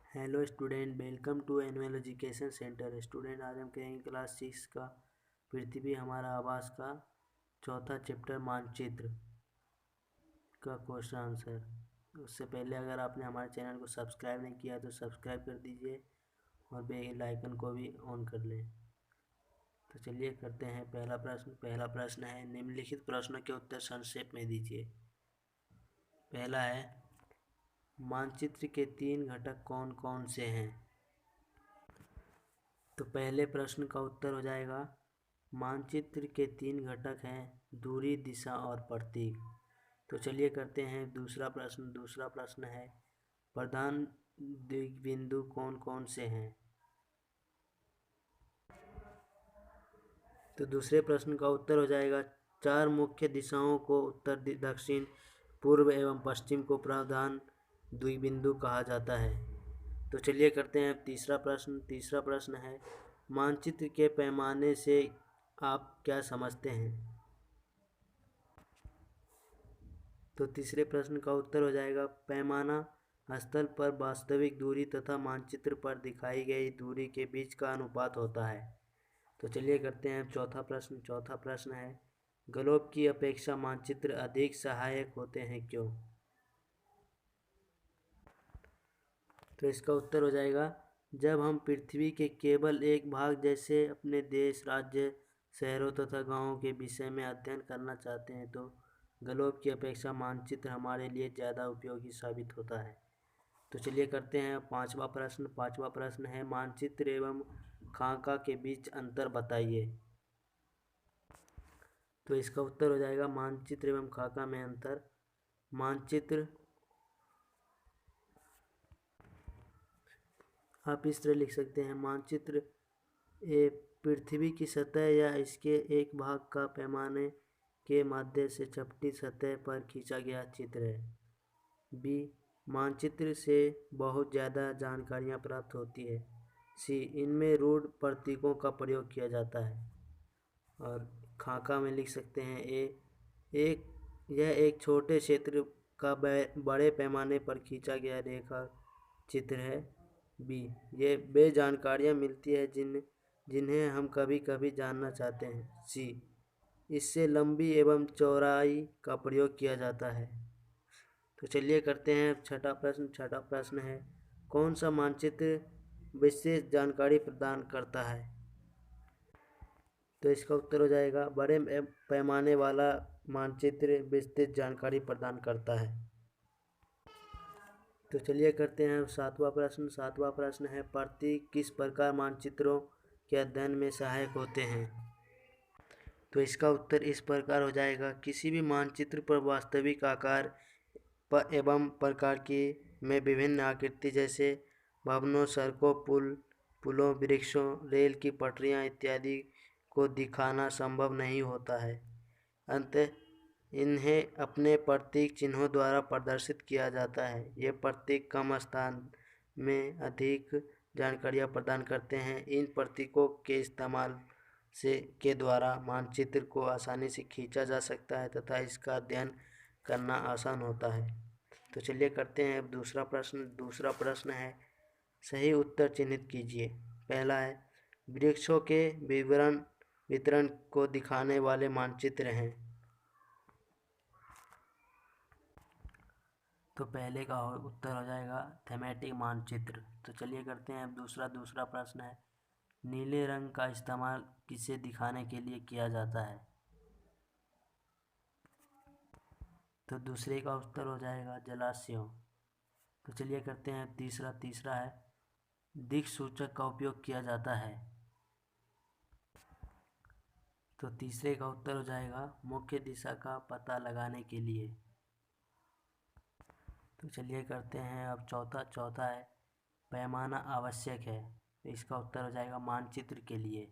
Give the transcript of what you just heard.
Hello student, welcome to annual education centre. Student, आज हम करेंगे क्लास 6 का पृथ्वी हमारा आवास का चौथा चैप्टर मानचित्र का क्वेश्चन आंसर। उससे पहले अगर आपने हमारे चैनल को सब्सक्राइब नहीं किया तो सब्सक्राइब कर दीजिए और बेल आइकन को भी ऑन कर लें। तो चलिए करते हैं पहला प्रश्न है, निम्नलिखित प्रश्नों के उत्तर संक्षेप में दीजिए। पहला है, मानचित्र के 3 घटक कौन कौन से हैं? तो पहले प्रश्न का उत्तर हो जाएगा, मानचित्र के 3 घटक हैं, दूरी, दिशा और प्रतीक। तो चलिए करते हैं दूसरा प्रश्न है, प्रधान द्विबिंदु कौन कौन से हैं? तो दूसरे प्रश्न का उत्तर हो जाएगा, 4 मुख्य दिशाओं को उत्तर, दक्षिण, पूर्व एवं पश्चिम को प्रधान द्विबिंदु कहा जाता है। तो चलिए करते हैं तीसरा प्रश्न है, मानचित्र के पैमाने से आप क्या समझते हैं? तो तीसरे प्रश्न का उत्तर हो जाएगा, पैमाना स्थल पर वास्तविक दूरी तथा मानचित्र पर दिखाई गई दूरी के बीच का अनुपात होता है। तो चलिए करते हैं चौथा प्रश्न है, ग्लोब की अपेक्षा मानचित्र अधिक सहायक होते हैं, क्यों? तो इसका उत्तर हो जाएगा, जब हम पृथ्वी के केवल एक भाग जैसे अपने देश, राज्य, शहरों तथा गांवों के विषय में अध्ययन करना चाहते हैं तो ग्लोब की अपेक्षा मानचित्र हमारे लिए ज़्यादा उपयोगी साबित होता है। तो चलिए करते हैं पांचवा प्रश्न है, मानचित्र एवं खाका के बीच अंतर बताइए। तो इसका उत्तर हो जाएगा, मानचित्र एवं खाका में अंतर, मानचित्र आप इस तरह लिख सकते हैं, मानचित्र पृथ्वी की सतह या इसके एक भाग का पैमाने के माध्यम से चपटी सतह पर खींचा गया चित्र है। बी, मानचित्र से बहुत ज़्यादा जानकारियाँ प्राप्त होती है। सी, इनमें रूढ़ प्रतीकों का प्रयोग किया जाता है। और खाका में लिख सकते हैं, यह एक छोटे क्षेत्र का बड़े पैमाने पर खींचा गया रेखा चित्र है। बी, ये वे जानकारियाँ मिलती है जिन्हें हम कभी कभी जानना चाहते हैं। सी, इससे लंबी एवं चौड़ाई का प्रयोग किया जाता है। तो चलिए करते हैं छठा प्रश्न है, कौन सा मानचित्र विशेष जानकारी प्रदान करता है? तो इसका उत्तर हो जाएगा, बड़े पैमाने वाला मानचित्र विस्तृत जानकारी प्रदान करता है। तो चलिए करते हैं सातवां प्रश्न है, प्रतीक किस प्रकार मानचित्रों के अध्ययन में सहायक होते हैं? तो इसका उत्तर इस प्रकार हो जाएगा, किसी भी मानचित्र पर वास्तविक आकार एवं प्रकार की में विभिन्न आकृति जैसे भवनों, सड़कों, पुलों, वृक्षों, रेल की पटरियां इत्यादि को दिखाना संभव नहीं होता है। अतः इन्हें अपने प्रतीक चिन्हों द्वारा प्रदर्शित किया जाता है। ये प्रतीक कम स्थान में अधिक जानकारियाँ प्रदान करते हैं। इन प्रतीकों के इस्तेमाल के द्वारा मानचित्र को आसानी से खींचा जा सकता है तथा इसका अध्ययन करना आसान होता है। तो चलिए करते हैं अब दूसरा प्रश्न है, सही उत्तर चिन्हित कीजिए। पहला है, वृक्षों के वितरण को दिखाने वाले मानचित्र हैं। तो पहले का उत्तर हो जाएगा थीमेटिक मानचित्र। तो चलिए करते हैं अब दूसरा प्रश्न है, नीले रंग का इस्तेमाल किसे दिखाने के लिए किया जाता है? तो दूसरे का उत्तर हो जाएगा जलाशयों। तो चलिए करते हैं तीसरा है, दिक्सूचक का उपयोग किया जाता है। तो तीसरे का उत्तर हो जाएगा मुख्य दिशा का पता लगाने के लिए। तो चलिए करते हैं अब चौथा है, पैमाना आवश्यक है। तो इसका उत्तर हो जाएगा मानचित्र के लिए।